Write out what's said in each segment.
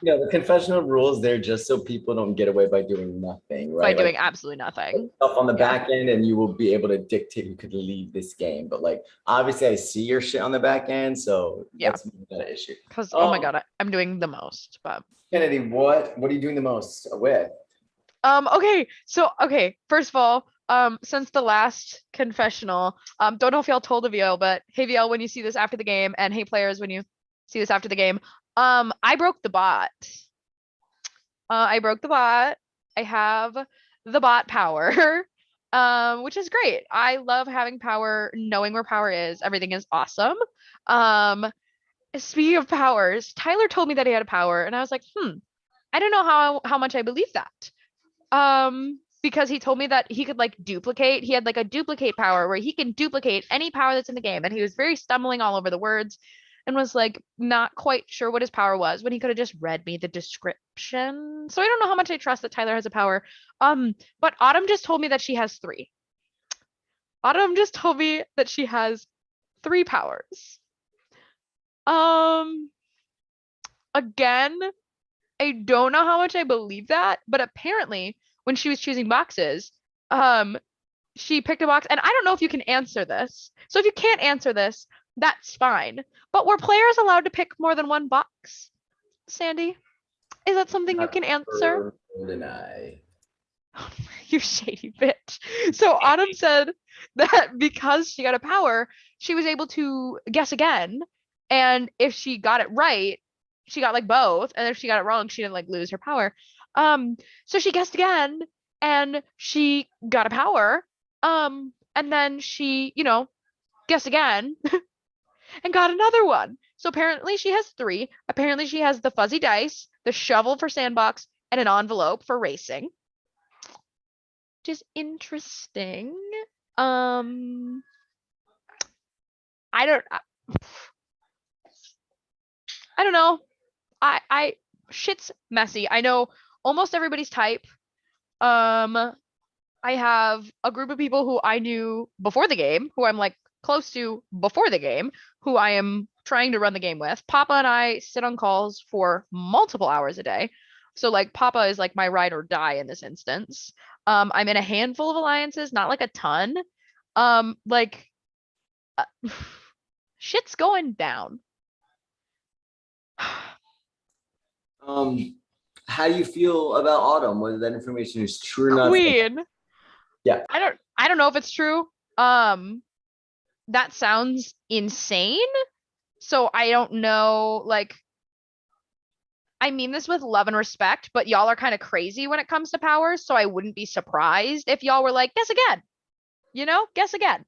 The confessional rules, they're just so people don't get away by doing nothing, By right? doing Like absolutely nothing. stuff on the back end and you will be able to dictate who could leave this game. But like obviously I see your shit on the back end, so Yeah. that's not an issue. Because oh my god, I'm doing the most. But Kennedy, what are you doing the most with? Okay, first of all, since the last confessional, don't know if y'all told Aviel, but hey VL, when you see this after the game, and hey players, when you see this after the game, I broke the bot. I broke the bot. I have the bot power, which is great. I love having power, knowing where power is. Everything is awesome. Um, Speaking of powers, Tyler told me that he had a power, and I was like, I don't know how much I believe that. Because he told me that he could like duplicate. He had like a duplicate power where he can duplicate any power that's in the game, and he was very stumbling all over the words and was like not quite sure what his power was when he could have just read me the description. So I don't know how much I trust that Tyler has a power. But Autumn just told me that she has three. Autumn just told me that she has three powers. Again, I don't know how much I believe that, but apparently when she was choosing boxes, she picked a box, and I don't know if you can answer this. So if you can't answer this, that's fine. But were players allowed to pick more than one box? Sandy, is that something you can answer? Deny. You shady bitch. So Autumn said that because she got a power, she was able to guess again. And if she got it right, she got like both. And if she got it wrong, she didn't like lose her power. So she guessed again and she got a power. And then she, guessed again and got another one. So apparently she has three. Apparently she has the fuzzy dice, the shovel for sandbox, and an envelope for racing. Which is interesting. I don't know. I shit's messy. I know almost everybody's type. I have a group of people who I knew before the game, who I'm like close to before the game, who I am trying to run the game with. Papa and I sit on calls for multiple hours a day. So like Papa is like my ride or die in this instance. I'm in a handful of alliances, not like a ton. Like shit's going down. How do you feel about Autumn? Whether that information is true or not? Queen. Yeah. I don't know if it's true. That sounds insane. So I don't know, like I mean this with love and respect, but y'all are kind of crazy when it comes to powers, so I wouldn't be surprised if y'all were like, guess again. Guess again.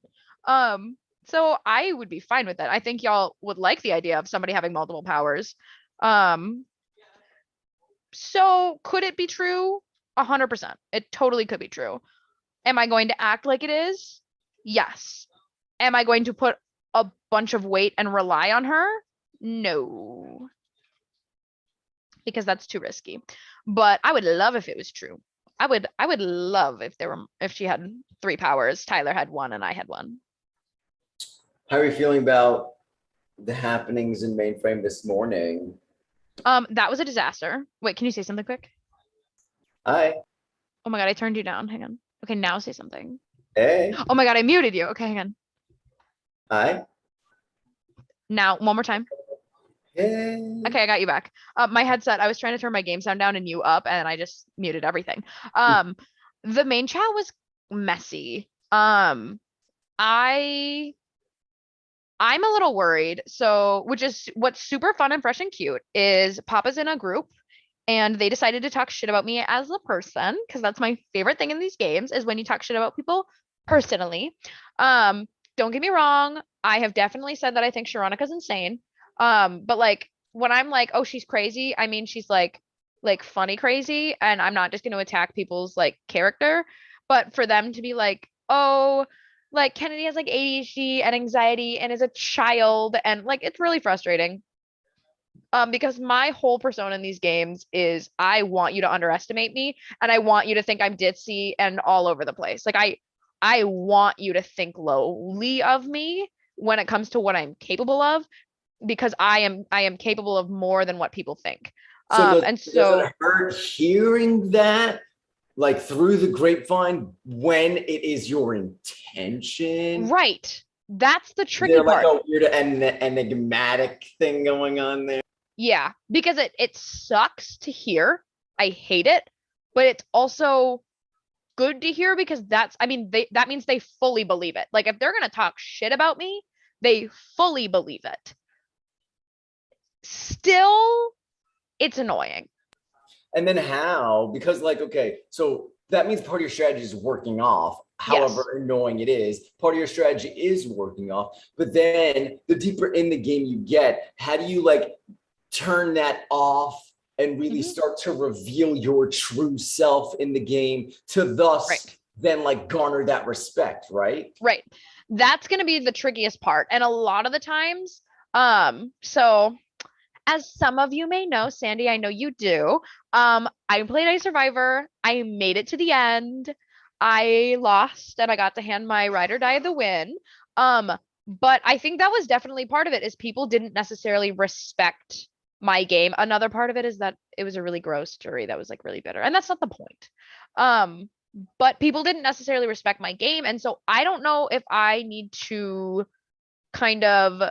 So I would be fine with that. I think y'all would like the idea of somebody having multiple powers. So could it be true? 100%. It totally could be true. Am I going to act like it is? Yes. Am I going to put a bunch of weight and rely on her? No. Because that's too risky. But I would love if it was true. I would love if she had three powers, Tyler had one, and I had one. How are you feeling about the happenings in mainframe this morning? That was a disaster. Wait, can you say something quick? Hi. Oh my god, I turned you down. Hang on. Okay, now say something. Hey. Oh my god, I muted you. Okay, hang on. Hi. Now, one more time. Hey. Okay, I got you back. My headset, I was trying to turn my game sound down and you up, and I just muted everything. The main chat was messy. I'm a little worried. So, which is what's super fun and fresh and cute is Papa's in a group and they decided to talk shit about me as a person because that's my favorite thing in these games is when you talk shit about people personally. Don't get me wrong, I have definitely said that I think Sharonica's insane. But like when I'm like, oh, she's crazy, I mean she's like funny crazy, and I'm not just going to attack people's like character, but for them to be like, oh, like Kennedy has like ADHD and anxiety and is a child, and like it's really frustrating. Because my whole persona in these games is I want you to underestimate me and I want you to think I'm ditzy and all over the place. Like I want you to think lowly of me when it comes to what I'm capable of. because I am capable of more than what people think. So And does so it hurt hearing that, like through the grapevine, when it is your intention? right. That's the Is tricky there like part. a weird enigmatic thing going on there? Yeah, because it sucks to hear. I hate it, but it's also good to hear because I mean, that means they fully believe it. Like if they're gonna talk shit about me, they fully believe it. Still, it's annoying. And then how? Because like, okay, so that means part of your strategy is working off, Yes. however annoying it is. Part of your strategy is working off. But then the deeper in the game you get, how do you like turn that off and really Hmm. start to reveal your true self in the game to thus Right. then like garner that respect, right? Right. That's gonna be the trickiest part. And a lot of the times, so as some of you may know, Sandy, I know you do. I played a survivor. I made it to the end. I lost and I got to hand my ride or die the win. Um, but I think that was definitely part of it is people didn't necessarily respect my game. Another part of it is that it was a really gross jury that was like really bitter. And that's not the point. Um, but people didn't necessarily respect my game. And so I don't know if I need to kind of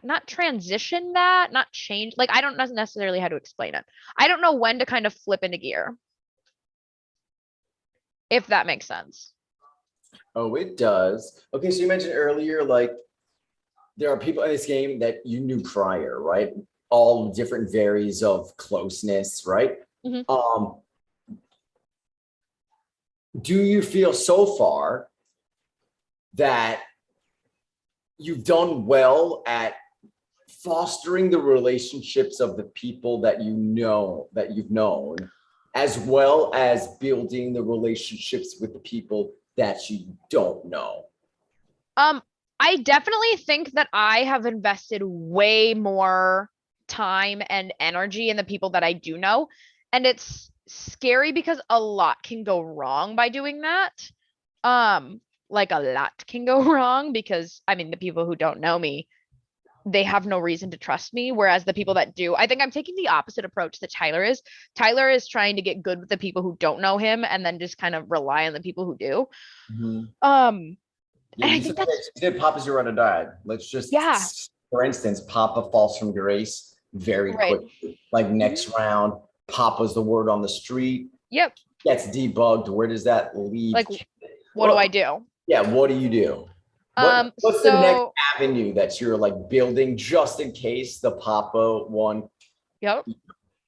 not transition that, not change. Like I don't know necessarily how to explain it. I don't know when to kind of flip into gear, if that makes sense. Oh, it does. Okay, so you mentioned earlier, like there are people in this game that you knew prior, right? All different varies of closeness, right? Mhm. Um, do you feel so far that you've done well at fostering the relationships of the people that you know that you've known, as well as building the relationships with the people that you don't know? Um, I definitely think that I have invested way more time and energy in the people that I do know. And it's scary because a lot can go wrong by doing that. Um, like a lot can go wrong because I mean the people who don't know me, they have no reason to trust me. Whereas the people that do, I think I'm taking the opposite approach that Tyler is. Tyler is trying to get good with the people who don't know him and then just kind of rely on the people who do. Mhm. Um, Yeah, and I you think said, that's you said Papa's your run or die. Let's yeah, just, for instance, Papa falls from grace very right. quickly. Like Mhm. next round, Papa's the word on the street, Yep. gets debugged. Where does that leave? Like what do I Well, do? yeah, what do you do? What's the next So avenue that you're like building just in case the Papa one yep.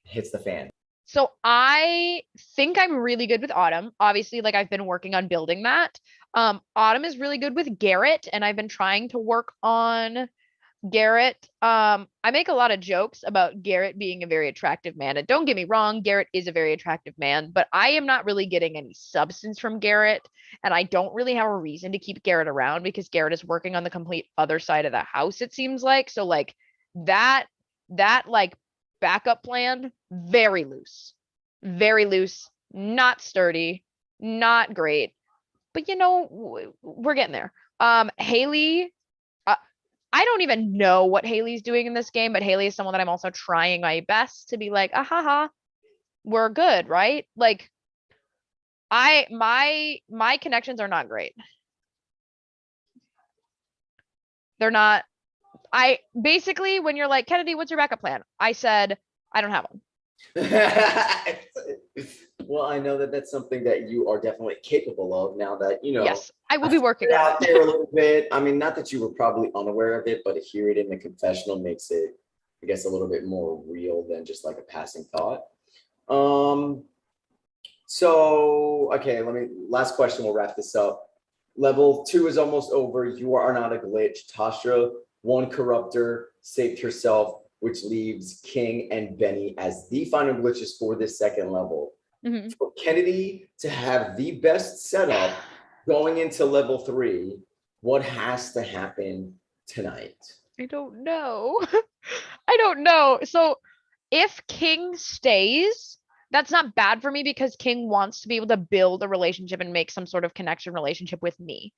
hits the fan? So I think I'm really good with Autumn. Obviously, like I've been working on building that. Autumn is really good with Garrett, and I've been trying to work on Garrett. I make a lot of jokes about Garrett being a very attractive man. And don't get me wrong, Garrett is a very attractive man, but I am not really getting any substance from Garrett. And I don't really have a reason to keep Garrett around because Garrett is working on the complete other side of the house, it seems like. So like that that like backup plan, very loose, not sturdy, not great. But you know, we're getting there. Haley, uh, I don't even know what Haley's doing in this game, but Haley is someone that I'm also trying my best to be like, ah ha ha, we're good, right? Like my connections are not great. They're not. I basically when you're like, Kennedy, what's your backup plan? I said, I don't have one. Well, I know that that's something that you are definitely capable of now that, Yes, I will I be threw working it on out it. there a little bit. I mean, not that you were probably unaware of it, but to hear it in the confessional makes it, I guess, a little bit more real than just like a passing thought. Um, so okay, last question, we'll wrap this up. Level 2 is almost over. You are not a glitch. Tasha, one corruptor, saved herself, which leaves King and Benny as the final glitches for this second level. Mhm. For Kennedy to have the best setup going into level 3, what has to happen tonight? I don't know. I don't know. So if King stays, that's not bad for me because King wants to be able to build a relationship and make some sort of connection relationship with me.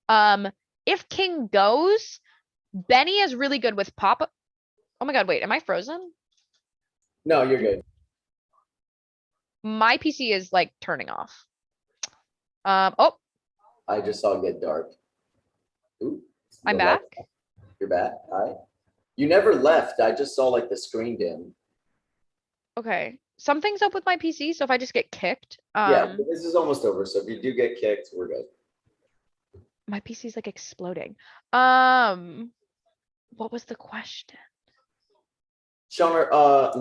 Um, if King goes, Benny is really good with pop. Oh my God, wait, am I frozen? No, you're good. My PC is like turning off. Oh, I just saw it get dark. Ooh, I'm the light. back. You're back. Hi. You never left. I just saw like the screen dim. Okay. Something's up with my PC, so if I just get kicked, Yeah, but this is almost over. So if you do get kicked, we're good. my PC's like exploding. What was the question? Shoner,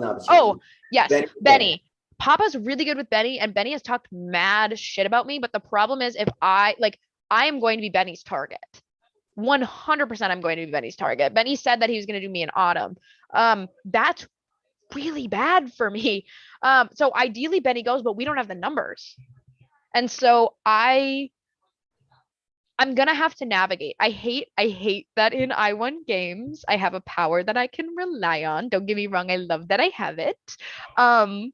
not Oh, yes, Benny. Benny. Papa's really good with Benny, and Benny has talked mad shit about me. But the problem is, if I am going to be Benny's target. 100% I'm going to be Benny's target. Benny said that he was going to do me in autumn. That's really bad for me. So ideally Benny goes, but we don't have the numbers. And so I'm gonna have to navigate. I hate that in I won games, I have a power that I can rely on. Don't get me wrong, I love that I have it. Um,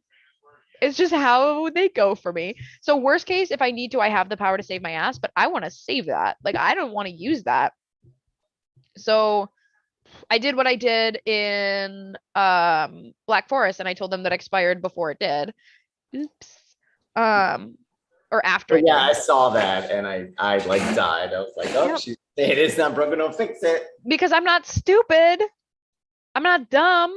it's just how they go for me. So worst case, if I need to, I have the power to save my ass, but I want to save that. Like I don't want to use that. So I did what I did in Black Forest and I told them that expired before it did. Oops. Um, or after But it yeah, did. I saw that and I like died. I was like, oh, Yep. it is not broken. Don't fix it. Because I'm not stupid. I'm not dumb.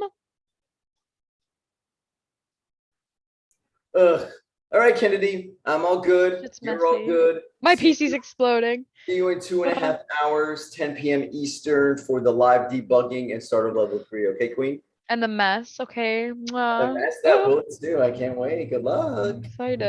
Ugh. All right, Kennedy. I'm all good. It's You're all messy. good. My PC's exploding. See you in 2.5 hours, 10 p.m. Eastern for the live debugging and start of level 3. Okay, Queen? And the mess. Okay. And Mwah. that's that. Bullets do. I can't wait. Good luck. Excited.